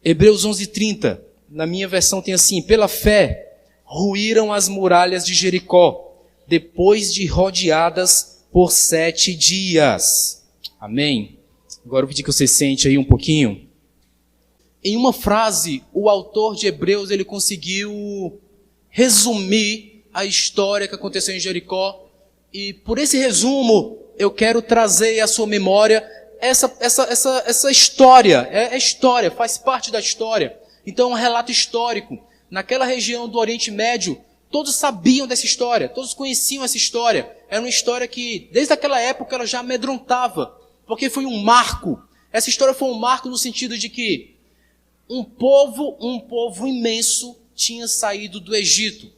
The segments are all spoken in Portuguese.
Hebreus 11:30, na minha versão tem assim: pela fé, ruíram as muralhas de Jericó, depois de rodeadas por 7 dias. Amém? Agora eu vou pedir que você sente aí um pouquinho. Em uma frase, o autor de Hebreus, ele conseguiu resumir a história que aconteceu em Jericó. E por esse resumo, eu quero trazer à sua memória essa história. É história, faz parte da história. Então é um relato histórico. Naquela região do Oriente Médio, todos sabiam dessa história, todos conheciam essa história. Era uma história que, desde aquela época, ela já amedrontava, porque foi um marco. Essa história foi um marco no sentido de que um povo imenso tinha saído do Egito.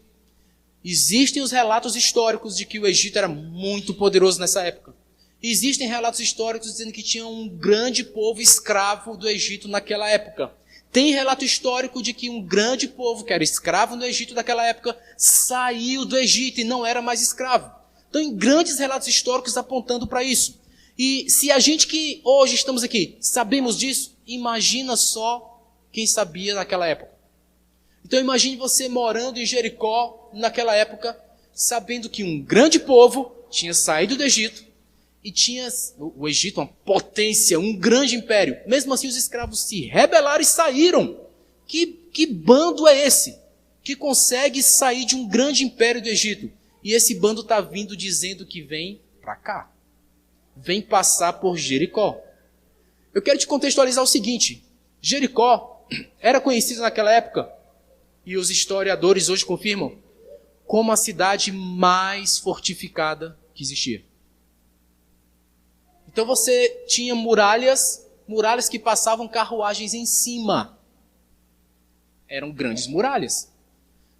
Existem os relatos históricos de que o Egito era muito poderoso nessa época. Existem relatos históricos dizendo que tinha um grande povo escravo do Egito naquela época. Tem relato histórico de que um grande povo, que era escravo no Egito daquela época, saiu do Egito e não era mais escravo. Então, em grandes relatos históricos apontando para isso. E se a gente que hoje estamos aqui sabemos disso, imagina só quem sabia naquela época. Então imagine você morando em Jericó naquela época, sabendo que um grande povo tinha saído do Egito e tinha o Egito, uma potência, um grande império. Mesmo assim os escravos se rebelaram e saíram. Que bando é esse que consegue sair de um grande império do Egito? E esse bando está vindo dizendo que vem para cá. Vem passar por Jericó. Eu quero te contextualizar o seguinte. Jericó era conhecida naquela época, e os historiadores hoje confirmam, como a cidade mais fortificada que existia. Então você tinha muralhas que passavam carruagens em cima. Eram grandes muralhas.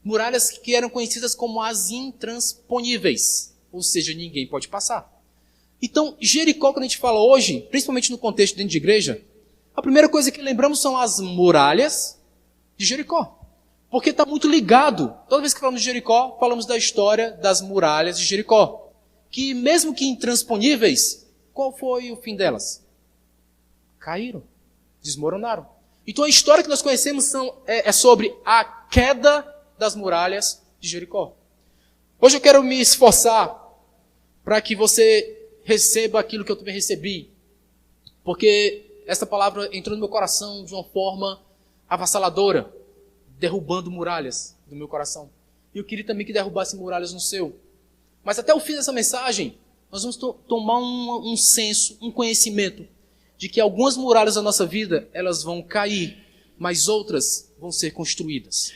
Muralhas que eram conhecidas como as intransponíveis, ou seja, ninguém pode passar. Então, Jericó, quando a gente fala hoje, principalmente no contexto dentro de igreja, a primeira coisa que lembramos são as muralhas de Jericó. Porque está muito ligado. Toda vez que falamos de Jericó, falamos da história das muralhas de Jericó. Que mesmo que intransponíveis, qual foi o fim delas? Caíram, desmoronaram. Então a história que nós conhecemos é sobre a queda das muralhas de Jericó. Hoje eu quero me esforçar para que você receba aquilo que eu também recebi. Porque essa palavra entrou no meu coração de uma forma avassaladora, derrubando muralhas do meu coração. E eu queria também que derrubasse muralhas no seu. Mas até o fim dessa mensagem, nós vamos tomar um senso, um conhecimento de que algumas muralhas da nossa vida, elas vão cair, mas outras vão ser construídas.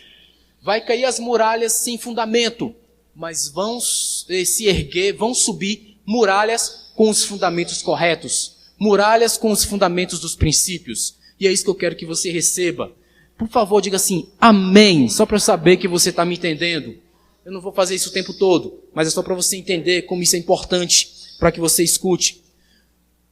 Vai cair as muralhas sem fundamento, mas vão se erguer, vão subir muralhas com os fundamentos corretos, muralhas com os fundamentos dos princípios. E é isso que eu quero que você receba. Por favor, diga assim, amém, só para eu saber que você está me entendendo. Eu não vou fazer isso o tempo todo, mas é só para você entender como isso é importante, para que você escute.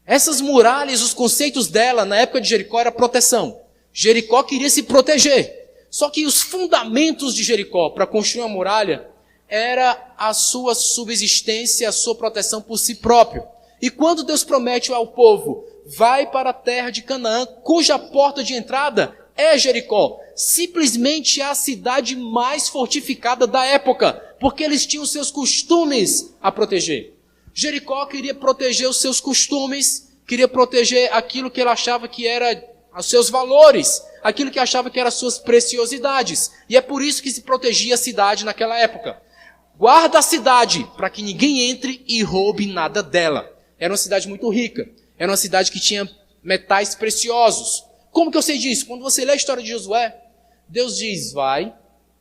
Essas muralhas, os conceitos dela, na época de Jericó, era proteção. Jericó queria se proteger. Só que os fundamentos de Jericó, para construir uma muralha, era a sua subsistência, a sua proteção por si próprio. E quando Deus promete ao povo, vai para a terra de Canaã, cuja porta de entrada é Jericó, simplesmente a cidade mais fortificada da época, porque eles tinham seus costumes a proteger. Jericó queria proteger os seus costumes, queria proteger aquilo que ele achava que era os seus valores, aquilo que achava que eram as suas preciosidades. E é por isso que se protegia a cidade naquela época. Guarda a cidade para que ninguém entre e roube nada dela. Era uma cidade muito rica, era uma cidade que tinha metais preciosos. Como que eu sei disso? Quando você lê a história de Josué, Deus diz, vai,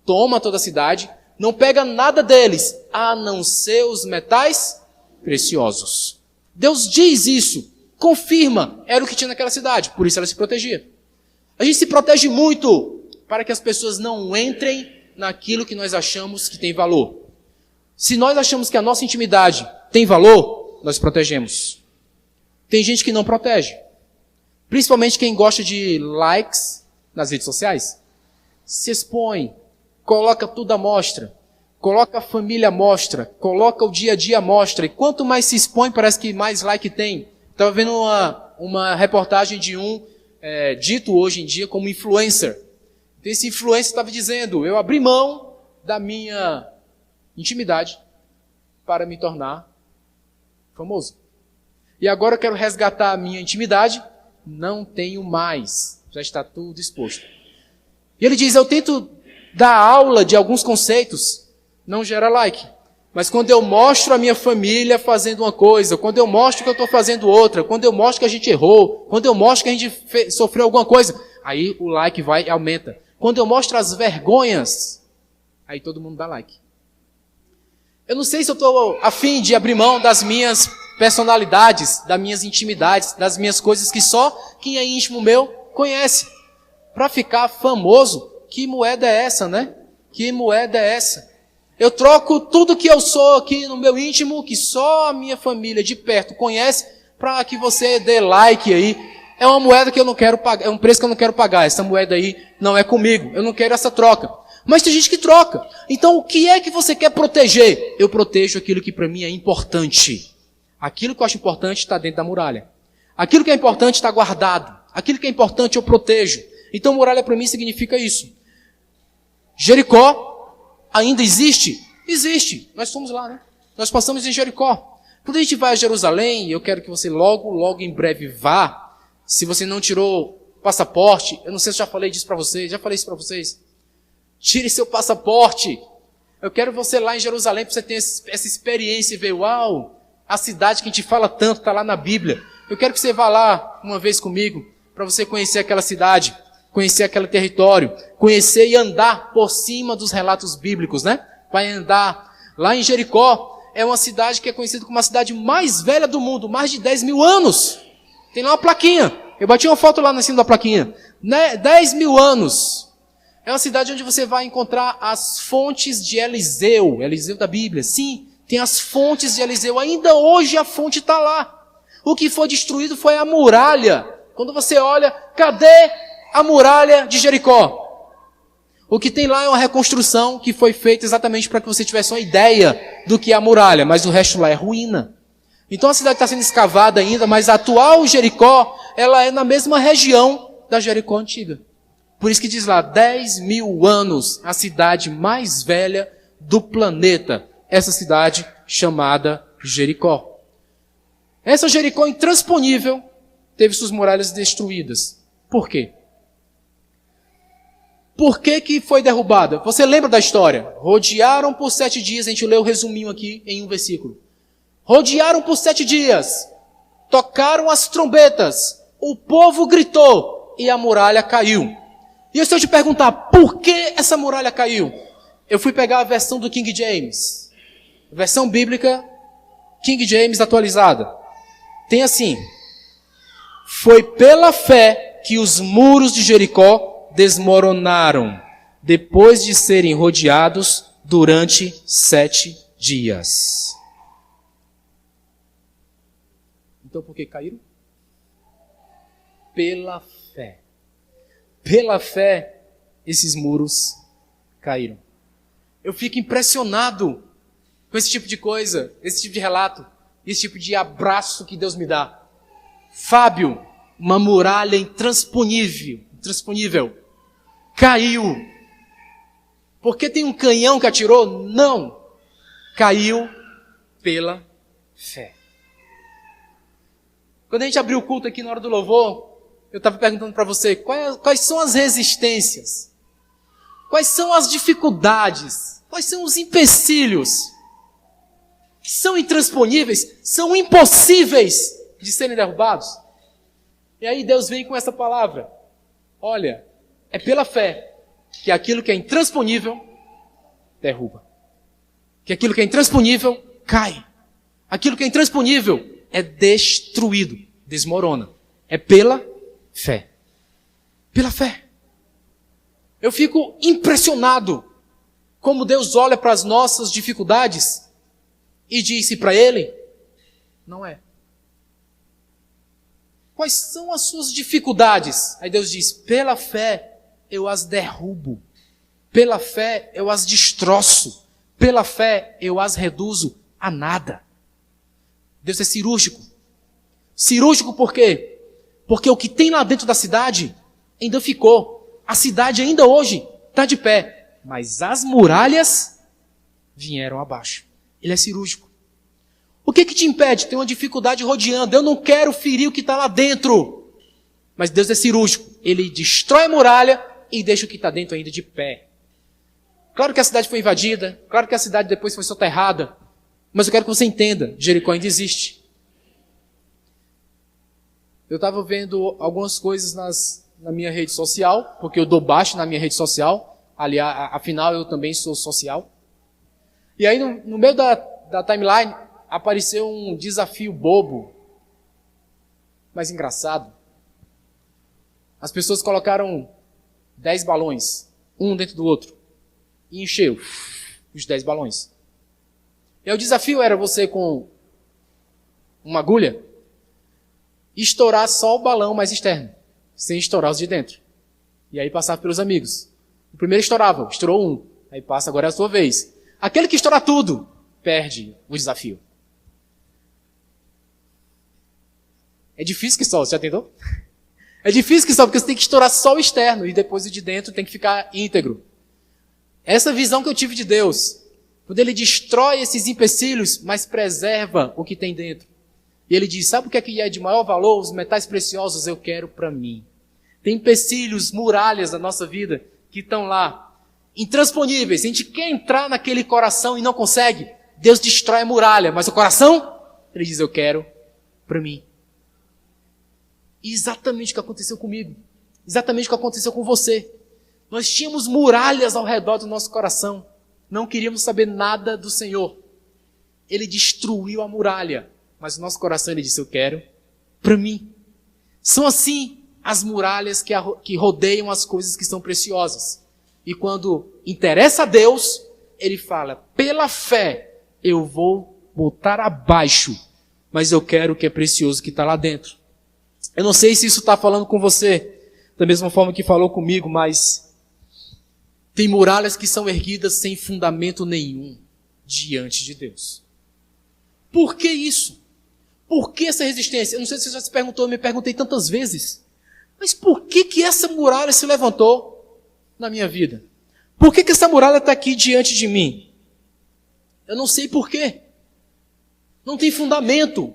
toma toda a cidade, não pega nada deles, a não ser os metais preciosos. Deus diz isso, confirma, era o que tinha naquela cidade, por isso ela se protegia. A gente se protege muito para que as pessoas não entrem naquilo que nós achamos que tem valor. Se nós achamos que a nossa intimidade tem valor, nós protegemos. Tem gente que não protege. Principalmente quem gosta de likes nas redes sociais. Se expõe, coloca tudo à mostra, coloca a família à mostra, coloca o dia a dia à mostra. E quanto mais se expõe, parece que mais like tem. Estava vendo uma reportagem de um dito hoje em dia como influencer. Então, esse influencer estava dizendo, eu abri mão da minha intimidade para me tornar famoso. E agora eu quero resgatar a minha intimidade, não tenho mais, já está tudo exposto. E ele diz, eu tento dar aula de alguns conceitos, não gera like. Mas quando eu mostro a minha família fazendo uma coisa, quando eu mostro que eu estou fazendo outra, quando eu mostro que a gente errou, quando eu mostro que a gente sofreu alguma coisa, aí o like vai e aumenta. Quando eu mostro as vergonhas, aí todo mundo dá like. Eu não sei se eu estou a fim de abrir mão das minhas personalidades, das minhas intimidades, das minhas coisas que só quem é íntimo meu conhece. Para ficar famoso, que moeda é essa, né? Que moeda é essa? Eu troco tudo que eu sou aqui no meu íntimo, que só a minha família de perto conhece, para que você dê like aí. É uma moeda que eu não quero pagar, é um preço que eu não quero pagar. Essa moeda aí não é comigo, eu não quero essa troca. Mas tem gente que troca. Então o que é que você quer proteger? Eu protejo aquilo que para mim é importante. Aquilo que eu acho importante está dentro da muralha. Aquilo que é importante está guardado. Aquilo que é importante eu protejo. Então muralha para mim significa isso. Jericó ainda existe? Existe. Nós fomos lá, né? Nós passamos em Jericó. Quando a gente vai a Jerusalém, eu quero que você logo em breve vá. Se você não tirou passaporte, eu não sei se eu já falei disso para vocês. Já falei isso para vocês. Tire seu passaporte. Eu quero você lá em Jerusalém para você ter essa experiência e ver, uau, a cidade que a gente fala tanto está lá na Bíblia. Eu quero que você vá lá uma vez comigo para você conhecer aquela cidade, conhecer aquele território, conhecer e andar por cima dos relatos bíblicos, né? Vai andar. Lá em Jericó, é uma cidade que é conhecida como a cidade mais velha do mundo, mais de 10 mil anos. Tem lá uma plaquinha. Eu bati uma foto lá na cima da plaquinha. 10 mil anos. É uma cidade onde você vai encontrar as fontes de Eliseu. Eliseu da Bíblia. Sim, tem as fontes de Eliseu. Ainda hoje a fonte está lá. O que foi destruído foi a muralha. Quando você olha, cadê a muralha de Jericó? O que tem lá é uma reconstrução que foi feita exatamente para que você tivesse uma ideia do que é a muralha, mas o resto lá é ruína. Então a cidade está sendo escavada ainda, mas a atual Jericó, ela é na mesma região da Jericó antiga. Por isso que diz lá, 10 mil anos, a cidade mais velha do planeta. Essa cidade chamada Jericó. Essa Jericó intransponível teve suas muralhas destruídas. Por quê? Por que foi derrubada? Você lembra da história? Rodearam por 7 dias, a gente leu o resuminho aqui em um versículo. Rodearam por 7 dias, tocaram as trombetas, o povo gritou e a muralha caiu. E se eu te perguntar, por que essa muralha caiu? Eu fui pegar a versão do King James. Versão bíblica, King James atualizada. Tem assim, foi pela fé que os muros de Jericó desmoronaram, depois de serem rodeados durante 7 dias. Então por que caíram? Pela fé. Pela fé, esses muros caíram. Eu fico impressionado com esse tipo de coisa, esse tipo de relato, esse tipo de abraço que Deus me dá. Fábio, uma muralha intransponível, caiu. Porque tem um canhão que atirou? Não. Caiu pela fé. Quando a gente abriu o culto aqui na hora do louvor, eu estava perguntando para você, quais são as resistências? Quais são as dificuldades? Quais são os empecilhos? Que são intransponíveis, são impossíveis de serem derrubados? E aí Deus vem com essa palavra. Olha, é pela fé que aquilo que é intransponível derruba. Que aquilo que é intransponível cai. Aquilo que é intransponível é destruído, desmorona. É pela fé. Pela fé. Eu fico impressionado como Deus olha para as nossas dificuldades e disse para Ele, não é. Quais são as suas dificuldades? Aí Deus diz, pela fé eu as derrubo. Pela fé eu as destroço. Pela fé eu as reduzo a nada. Deus é cirúrgico. Cirúrgico por quê? Porque o que tem lá dentro da cidade ainda ficou. A cidade ainda hoje está de pé. Mas as muralhas vieram abaixo. Ele é cirúrgico. O que te impede? Tem uma dificuldade rodeando. Eu não quero ferir o que está lá dentro. Mas Deus é cirúrgico. Ele destrói a muralha e deixa o que está dentro ainda de pé. Claro que a cidade foi invadida. Claro que a cidade depois foi soterrada. Mas eu quero que você entenda. Jericó ainda existe. Eu estava vendo algumas coisas na minha rede social. Porque eu dou baixo na minha rede social. Aliás, afinal, eu também sou social. E aí, no meio da timeline, apareceu um desafio bobo, mas engraçado. As pessoas colocaram 10 balões, um dentro do outro, e encheu os 10 balões. E o desafio era você, com uma agulha, estourar só o balão mais externo, sem estourar os de dentro. E aí passava pelos amigos. O primeiro estourava, estourou um. Aí passa, agora é a sua vez. Aquele que estoura tudo, perde o desafio. É difícil que só, você já tentou? É difícil que só, porque você tem que estourar só o externo e depois o de dentro tem que ficar íntegro. Essa visão que eu tive de Deus, quando Ele destrói esses empecilhos, mas preserva o que tem dentro. E Ele diz, sabe o que é de maior valor? Os metais preciosos eu quero para mim. Tem empecilhos, muralhas da nossa vida que estão lá, intransponíveis. A gente quer entrar naquele coração e não consegue. Deus destrói a muralha, mas o coração, Ele diz, eu quero para mim. Exatamente o que aconteceu comigo. Exatamente o que aconteceu com você. Nós tínhamos muralhas ao redor do nosso coração. Não queríamos saber nada do Senhor. Ele destruiu a muralha. Mas o nosso coração, Ele disse, eu quero para mim. São assim as muralhas que rodeiam as coisas que são preciosas. E quando interessa a Deus, Ele fala, pela fé eu vou botar abaixo, mas eu quero o que é precioso que está lá dentro. Eu não sei se isso está falando com você da mesma forma que falou comigo, mas tem muralhas que são erguidas sem fundamento nenhum diante de Deus. Por que isso? Por que essa resistência? Eu não sei se você já se perguntou, eu me perguntei tantas vezes. Mas por que essa muralha se levantou na minha vida? Por que essa muralha está aqui diante de mim? Eu não sei por quê. Não tem fundamento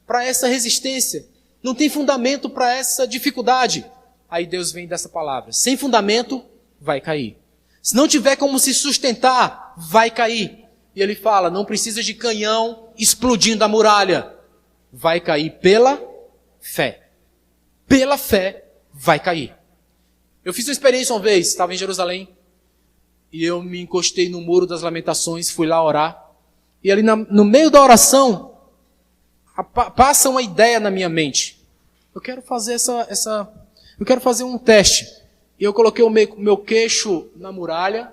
para essa resistência. Não tem fundamento para essa dificuldade. Aí Deus vem dessa palavra. Sem fundamento, vai cair. Se não tiver como se sustentar, vai cair. E Ele fala, não precisa de canhão explodindo a muralha. Vai cair pela fé. Pela fé, vai cair. Eu fiz uma experiência uma vez, estava em Jerusalém, e eu me encostei no Muro das Lamentações, fui lá orar, e ali no meio da oração, passa uma ideia na minha mente. Eu quero fazer eu quero fazer um teste. E eu coloquei o meu queixo na muralha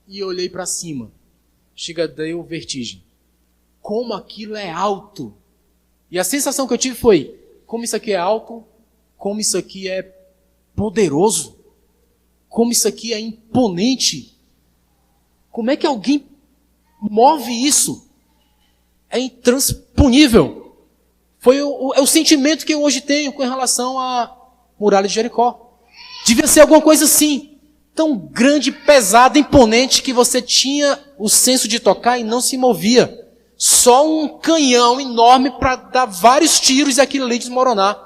e olhei para cima. Deu vertigem. Como aquilo é alto. E a sensação que eu tive foi, como isso aqui é alto, como isso aqui é poderoso, como isso aqui é imponente. Como é que alguém move isso? É intransponível. É o sentimento que eu hoje tenho com relação à muralha de Jericó. Devia ser alguma coisa assim, tão grande, pesada, imponente, que você tinha o senso de tocar e não se movia. Só um canhão enorme para dar vários tiros e aquilo ali desmoronar.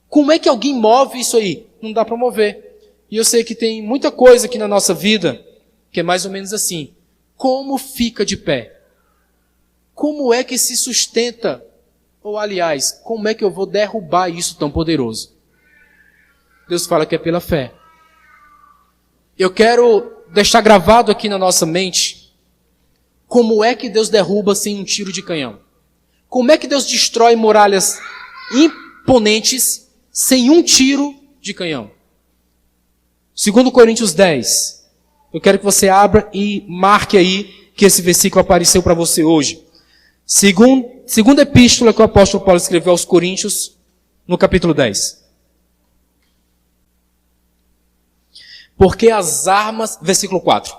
Como é que alguém move isso aí? Não dá para mover. E eu sei que tem muita coisa aqui na nossa vida que é mais ou menos assim. Como fica de pé? Como é que se sustenta? Ou, aliás, como é que eu vou derrubar isso tão poderoso? Deus fala que é pela fé. Eu quero deixar gravado aqui na nossa mente como é que Deus derruba sem um tiro de canhão. Como é que Deus destrói muralhas imponentes sem um tiro de canhão. 2 Coríntios 10. Eu quero que você abra e marque aí que esse versículo apareceu para você hoje. Segunda epístola que o apóstolo Paulo escreveu aos Coríntios, no capítulo 10. Porque as armas, versículo 4.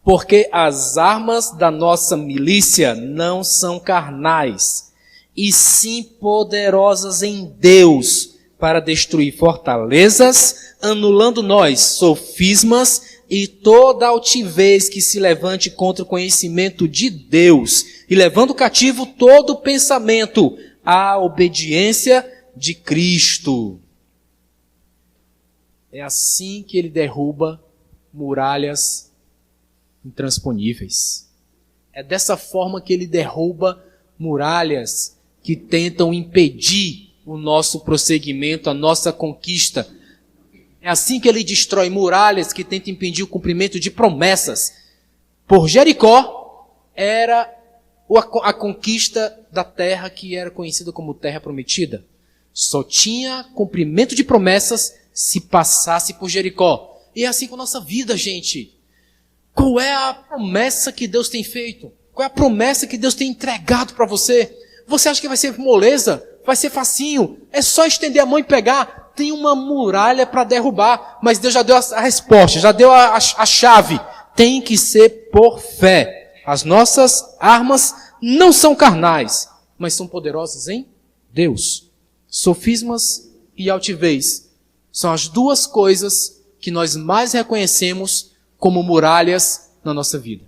Porque as armas da nossa milícia não são carnais, e sim poderosas em Deus, para destruir fortalezas, anulando nós sofismas e toda altivez que se levante contra o conhecimento de Deus, e levando cativo todo pensamento à obediência de Cristo. É assim que ele derruba muralhas intransponíveis. É dessa forma que ele derruba muralhas que tentam impedir o nosso prosseguimento, a nossa conquista. É assim que ele destrói muralhas que tentam impedir o cumprimento de promessas. Por Jericó era a conquista da terra que era conhecida como terra prometida. Só tinha cumprimento de promessas se passasse por Jericó. E é assim com a nossa vida, gente. Qual é a promessa que Deus tem feito? Qual é a promessa que Deus tem entregado para você? Você acha que vai ser moleza? Vai ser facinho? É só estender a mão e pegar? Tem uma muralha para derrubar. Mas Deus já deu a resposta, já deu a chave. Tem que ser por fé. As nossas armas não são carnais, mas são poderosas em Deus. Sofismas e altivez são as duas coisas que nós mais reconhecemos como muralhas na nossa vida.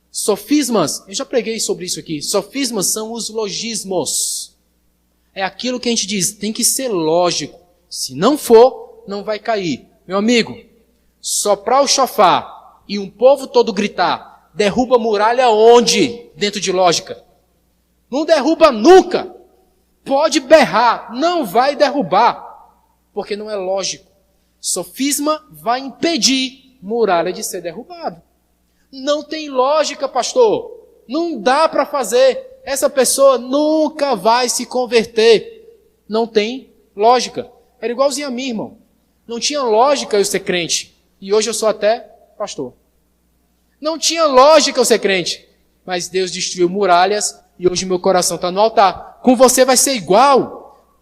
Sofismas, eu já preguei sobre isso aqui. Sofismas são os logismos. É aquilo que a gente diz, tem que ser lógico. Se não for, não vai cair. Meu amigo, soprar o chofar e um povo todo gritar, derruba muralha onde? Dentro de lógica. Não derruba nunca. Pode berrar, não vai derrubar. Porque não é lógico. Sofisma vai impedir muralha de ser derrubada. Não tem lógica, pastor. Não dá para fazer. Essa pessoa nunca vai se converter. Não tem lógica. Era igualzinho a mim, irmão. Não tinha lógica eu ser crente. E hoje eu sou até pastor. Não tinha lógica eu ser crente. Mas Deus destruiu muralhas e hoje meu coração está no altar. Com você vai ser igual.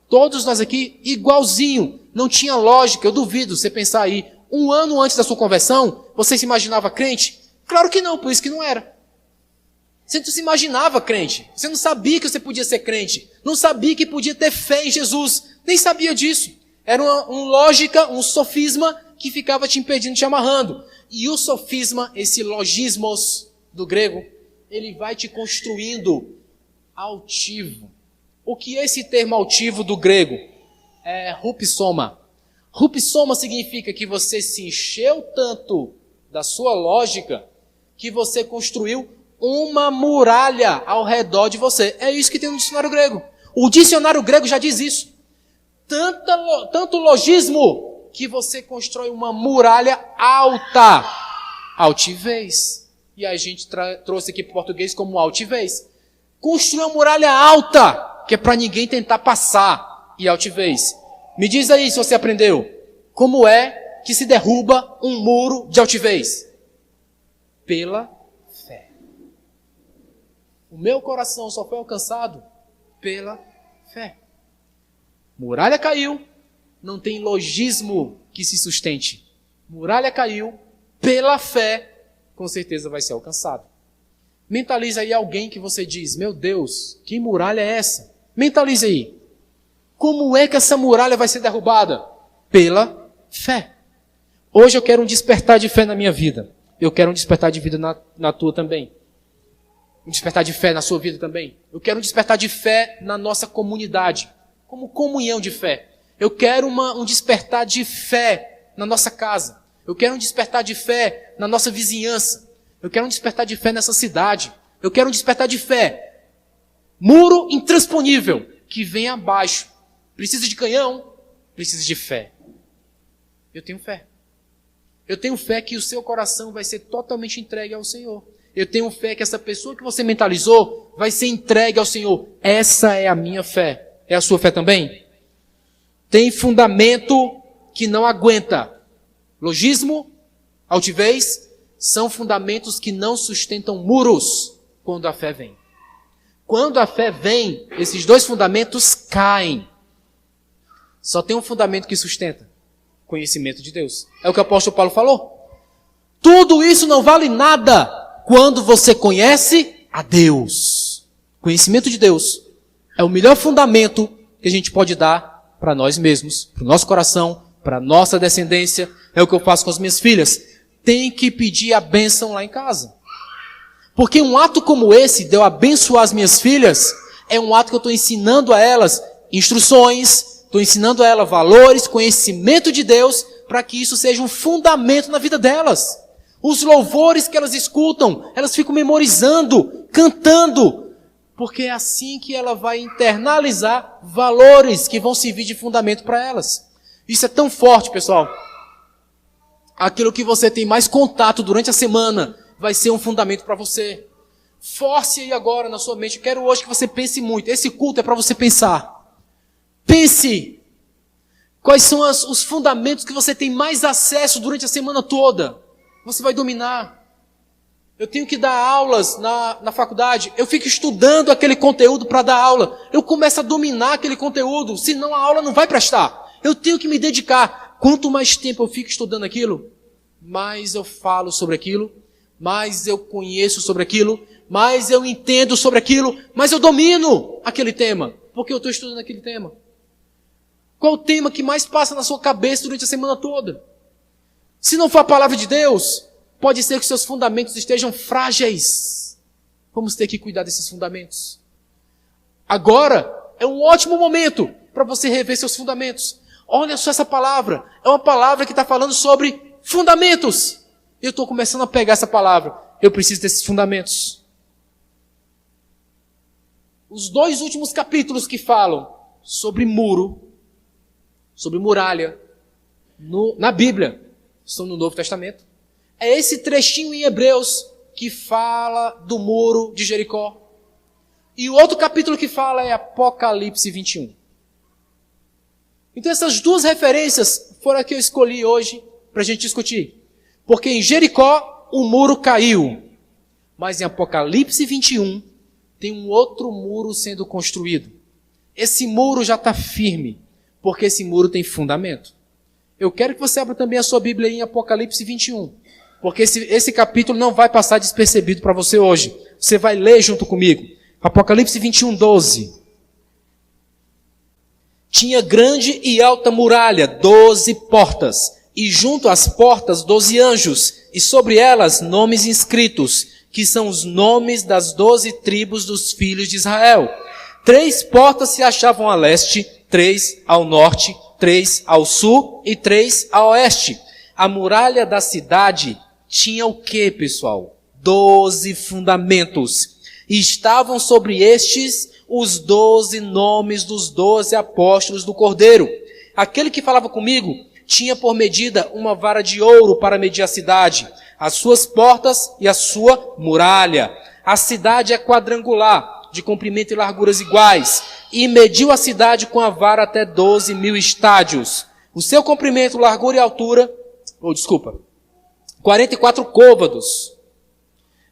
Todos nós aqui, igualzinho. Não tinha lógica. Eu duvido você pensar aí. 1 ano antes da sua conversão, você se imaginava crente? Claro que não, por isso que não era. Você não se imaginava crente. Você não sabia que você podia ser crente. Não sabia que podia ter fé em Jesus. Nem sabia disso. Era uma lógica, um sofisma que ficava te impedindo, te amarrando. E o sofisma, esse logismos do grego, ele vai te construindo altivo. O que é esse termo altivo do grego? É rupsoma. Rupsoma significa que você se encheu tanto da sua lógica que você construiu uma muralha ao redor de você. É isso que tem no dicionário grego. O dicionário grego já diz isso. Tanto logismo que você constrói uma muralha alta. Altivez. E a gente trouxe aqui para o português como altivez. Construir uma muralha alta, que é para ninguém tentar passar. E altivez. Me diz aí se você aprendeu. Como é que se derruba um muro de altivez? Pela fé. O meu coração só foi alcançado pela fé. Muralha caiu, não tem logismo que se sustente. Muralha caiu, pela fé, com certeza vai ser alcançado. Mentaliza aí alguém que você diz, meu Deus, que muralha é essa? Mentaliza aí. Como é que essa muralha vai ser derrubada? Pela fé. Hoje eu quero um despertar de fé na minha vida. Eu quero um despertar de vida na tua também. Um despertar de fé na sua vida também. Eu quero um despertar de fé na nossa comunidade. Como comunhão de fé. Eu quero um despertar de fé na nossa casa. Eu quero um despertar de fé na nossa vizinhança. Eu quero um despertar de fé nessa cidade. Eu quero um despertar de fé. Muro intransponível que vem abaixo. Precisa de canhão? Precisa de fé. Eu tenho fé. Eu tenho fé que o seu coração vai ser totalmente entregue ao Senhor. Eu tenho fé que essa pessoa que você mentalizou vai ser entregue ao Senhor. Essa é a minha fé. É a sua fé também? Tem fundamento que não aguenta. Logismo, altivez, são fundamentos que não sustentam muros quando a fé vem. Quando a fé vem, esses dois fundamentos caem. Só tem um fundamento que sustenta. Conhecimento de Deus. É o que o apóstolo Paulo falou. Tudo isso não vale nada quando você conhece a Deus. Conhecimento de Deus é o melhor fundamento que a gente pode dar para nós mesmos, para o nosso coração, para a nossa descendência. É o que eu faço com as minhas filhas. Tem que pedir a bênção lá em casa. Porque um ato como esse, de eu abençoar as minhas filhas, é um ato que eu estou ensinando a elas instruções, estou ensinando a elas valores, conhecimento de Deus, para que isso seja um fundamento na vida delas. Os louvores que elas escutam, elas ficam memorizando, cantando, porque é assim que ela vai internalizar valores que vão servir de fundamento para elas. Isso é tão forte, pessoal. Aquilo que você tem mais contato durante a semana vai ser um fundamento para você. Force aí agora na sua mente. Eu quero hoje que você pense muito. Esse culto é para você pensar. Pense. Quais são os fundamentos que você tem mais acesso durante a semana toda? Você vai dominar. Eu tenho que dar aulas na faculdade. Eu fico estudando aquele conteúdo para dar aula. Eu começo a dominar aquele conteúdo. Senão a aula não vai prestar. Eu tenho que me dedicar. Quanto mais tempo eu fico estudando aquilo, mais eu falo sobre aquilo, mais eu conheço sobre aquilo, mais eu entendo sobre aquilo, mais eu domino aquele tema, porque eu estou estudando aquele tema. Qual o tema que mais passa na sua cabeça durante a semana toda? Se não for a palavra de Deus, pode ser que seus fundamentos estejam frágeis. Vamos ter que cuidar desses fundamentos. Agora é um ótimo momento para você rever seus fundamentos. Olha só essa palavra. É uma palavra que está falando sobre fundamentos. Eu estou começando a pegar essa palavra. Eu preciso desses fundamentos. Os 2 últimos capítulos que falam sobre muro, sobre muralha, na Bíblia, estão no Novo Testamento. É esse trechinho em Hebreus que fala do muro de Jericó. E o outro capítulo que fala é Apocalipse 21. Então essas 2 referências foram as que eu escolhi hoje para a gente discutir. Porque em Jericó o muro caiu. Mas em Apocalipse 21 tem um outro muro sendo construído. Esse muro já está firme. Porque esse muro tem fundamento. Eu quero que você abra também a sua Bíblia em Apocalipse 21. Porque esse capítulo não vai passar despercebido para você hoje. Você vai ler junto comigo. Apocalipse 21, 12. Tinha grande e alta muralha, 12 portas, e junto às portas 12 anjos, e sobre elas nomes inscritos, que são os nomes das 12 tribos dos filhos de Israel. 3 portas se achavam a leste, 3 ao norte, 3 ao sul e 3 a oeste. A muralha da cidade tinha o quê, pessoal? 12 fundamentos. E estavam sobre estes os 12 nomes dos 12 apóstolos do Cordeiro. Aquele que falava comigo tinha por medida uma vara de ouro para medir a cidade, as suas portas e a sua muralha. A cidade é quadrangular, de comprimento e larguras iguais, e mediu a cidade com a vara até 12.000 estádios. O seu comprimento, largura e altura, 44 côvados.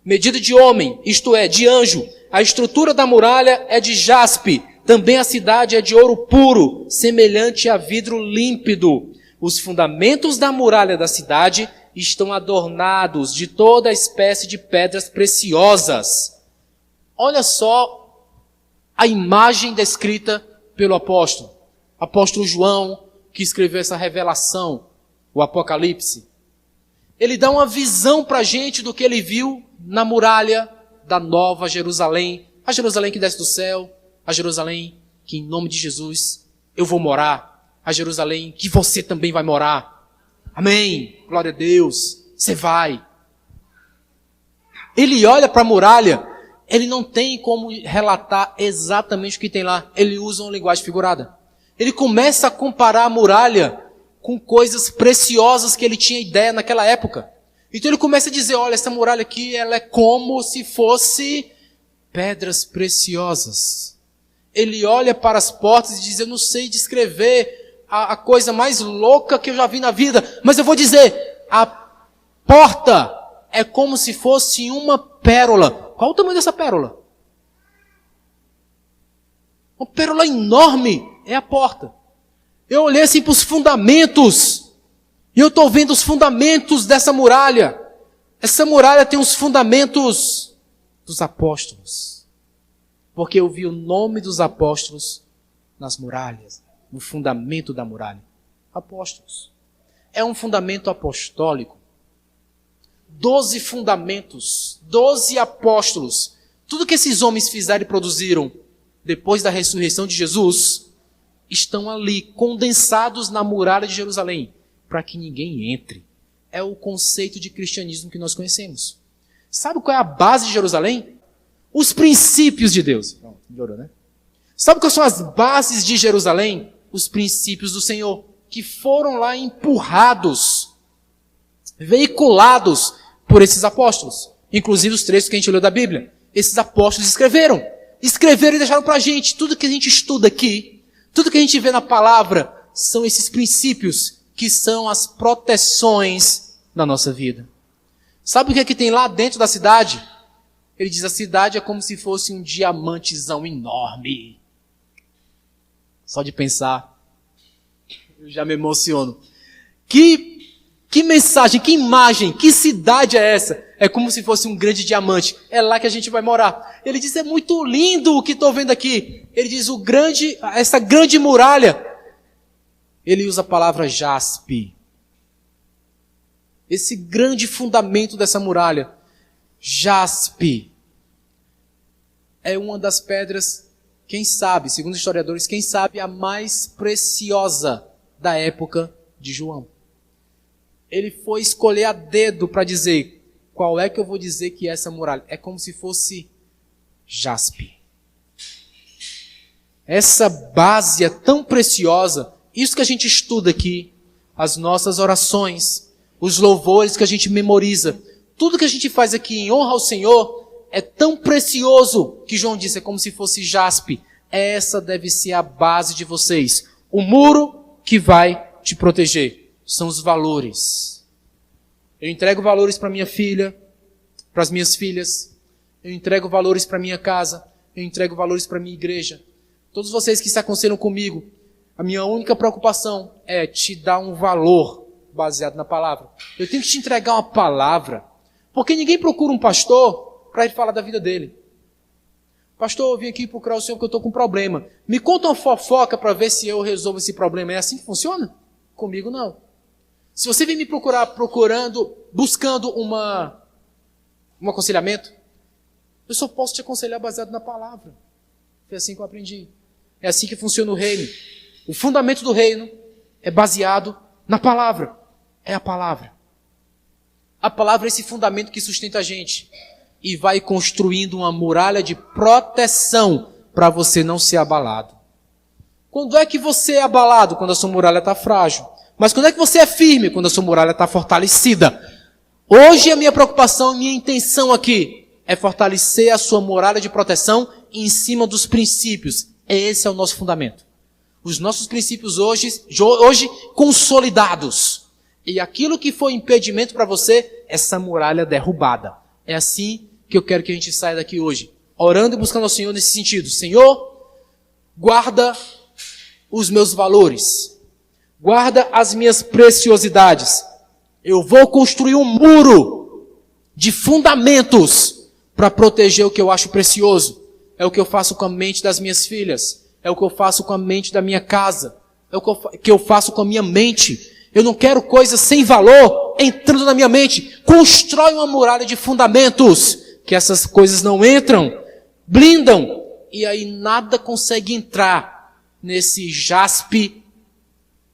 Medida de homem, isto é, de anjo. A estrutura da muralha é de jaspe. Também a cidade é de ouro puro, semelhante a vidro límpido. Os fundamentos da muralha da cidade estão adornados de toda espécie de pedras preciosas. Olha só a imagem descrita pelo apóstolo João, que escreveu essa revelação, o Apocalipse. Ele dá uma visão para a gente do que ele viu na muralha da Nova Jerusalém, a Jerusalém que desce do céu, a Jerusalém que em nome de Jesus eu vou morar, a Jerusalém que você também vai morar. Amém, glória a Deus, você vai. Ele olha para a muralha, ele não tem como relatar exatamente o que tem lá, ele usa uma linguagem figurada. Ele começa a comparar a muralha com coisas preciosas que ele tinha ideia naquela época. Então ele começa a dizer, olha, essa muralha aqui, ela é como se fosse pedras preciosas. Ele olha para as portas e diz, eu não sei descrever a coisa mais louca que eu já vi na vida, mas eu vou dizer, a porta é como se fosse uma pérola. Qual o tamanho dessa pérola? Uma pérola enorme é a porta. Eu olhei assim para os fundamentos, e eu estou vendo os fundamentos dessa muralha. Essa muralha tem os fundamentos dos apóstolos. Porque eu vi o nome dos apóstolos nas muralhas. o fundamento da muralha? Apóstolos. É um fundamento apostólico. 12 fundamentos, 12 apóstolos. Tudo que esses homens fizeram e produziram depois da ressurreição de Jesus estão ali, condensados na muralha de Jerusalém, para que ninguém entre. É o conceito de cristianismo que nós conhecemos. Sabe qual é a base de Jerusalém? Os princípios de Deus. Pronto, melhorou, né? Sabe quais são as bases de Jerusalém? Os princípios do Senhor, que foram lá empurrados, veiculados por esses apóstolos. Inclusive os trechos que a gente leu da Bíblia. Esses apóstolos escreveram e deixaram para a gente. Tudo que a gente estuda aqui, tudo que a gente vê na palavra, são esses princípios que são as proteções da nossa vida. Sabe o que é que tem lá dentro da cidade? Ele diz, a cidade é como se fosse um diamantezão enorme. Só de pensar, eu já me emociono. Que mensagem, que imagem, que cidade é essa? É como se fosse um grande diamante. É lá que a gente vai morar. Ele diz, é muito lindo o que estou vendo aqui. Ele diz, essa grande muralha. Ele usa a palavra jaspe. Esse grande fundamento dessa muralha. Jaspe. É uma das pedras, quem sabe, segundo os historiadores, quem sabe a mais preciosa da época de João. Ele foi escolher a dedo para dizer, qual é que eu vou dizer que é essa muralha? É como se fosse jaspe. Essa base é tão preciosa, isso que a gente estuda aqui, as nossas orações, os louvores que a gente memoriza, tudo que a gente faz aqui em honra ao Senhor, é tão precioso que João disse, é como se fosse jaspe. Essa deve ser a base de vocês. O muro que vai te proteger são os valores. Eu entrego valores para minha filha, para as minhas filhas. Eu entrego valores para minha casa. Eu entrego valores para minha igreja. Todos vocês que se aconselham comigo, a minha única preocupação é te dar um valor baseado na palavra. Eu tenho que te entregar uma palavra, porque ninguém procura um pastor para ele falar da vida dele. Pastor, eu vim aqui procurar o senhor porque eu estou com um problema. Me conta uma fofoca para ver se eu resolvo esse problema. É assim que funciona? Comigo não. Se você vem me procurar buscando um aconselhamento, eu só posso te aconselhar baseado na palavra. Foi assim que eu aprendi. É assim que funciona o reino. O fundamento do reino é baseado na palavra. É a palavra. A palavra é esse fundamento que sustenta a gente. E vai construindo uma muralha de proteção para você não ser abalado. Quando é que você é abalado? Quando a sua muralha está frágil. Mas quando é que você é firme? Quando a sua muralha está fortalecida. Hoje a minha preocupação, minha intenção aqui é fortalecer a sua muralha de proteção em cima dos princípios. Esse é o nosso fundamento. Os nossos princípios hoje consolidados. E aquilo que foi impedimento para você, essa muralha derrubada. É assim que eu quero que a gente saia daqui hoje. Orando e buscando ao Senhor nesse sentido. Senhor, guarda os meus valores. Guarda as minhas preciosidades. Eu vou construir um muro de fundamentos para proteger o que eu acho precioso. É o que eu faço com a mente das minhas filhas. É o que eu faço com a mente da minha casa. É o que eu faço com a minha mente. Eu não quero coisas sem valor entrando na minha mente. Constrói uma muralha de fundamentos que essas coisas não entram, blindam, e aí nada consegue entrar nesse jaspe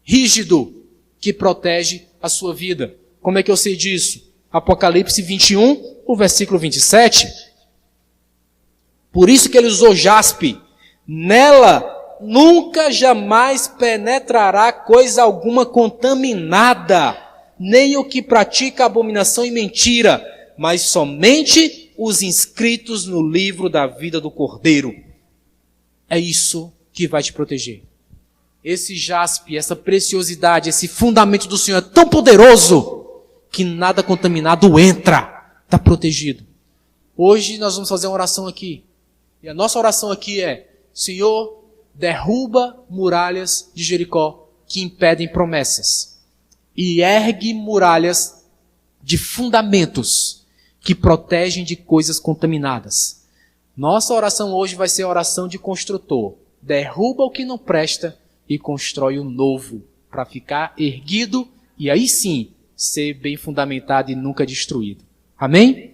rígido que protege a sua vida. Como é que eu sei disso? Apocalipse 21, o versículo 27. Por isso que ele usou jaspe. Nela nunca jamais penetrará coisa alguma contaminada, nem o que pratica abominação e mentira, mas somente os inscritos no livro da vida do Cordeiro. É isso que vai te proteger. Esse jaspe, essa preciosidade, esse fundamento do Senhor é tão poderoso que nada contaminado entra, está protegido. Hoje nós vamos fazer uma oração aqui. E a nossa oração aqui é: Senhor, derruba muralhas de Jericó que impedem promessas. E ergue muralhas de fundamentos que protegem de coisas contaminadas. Nossa oração hoje vai ser a oração de construtor. Derruba o que não presta e constrói o novo para ficar erguido e aí sim ser bem fundamentado e nunca destruído. Amém?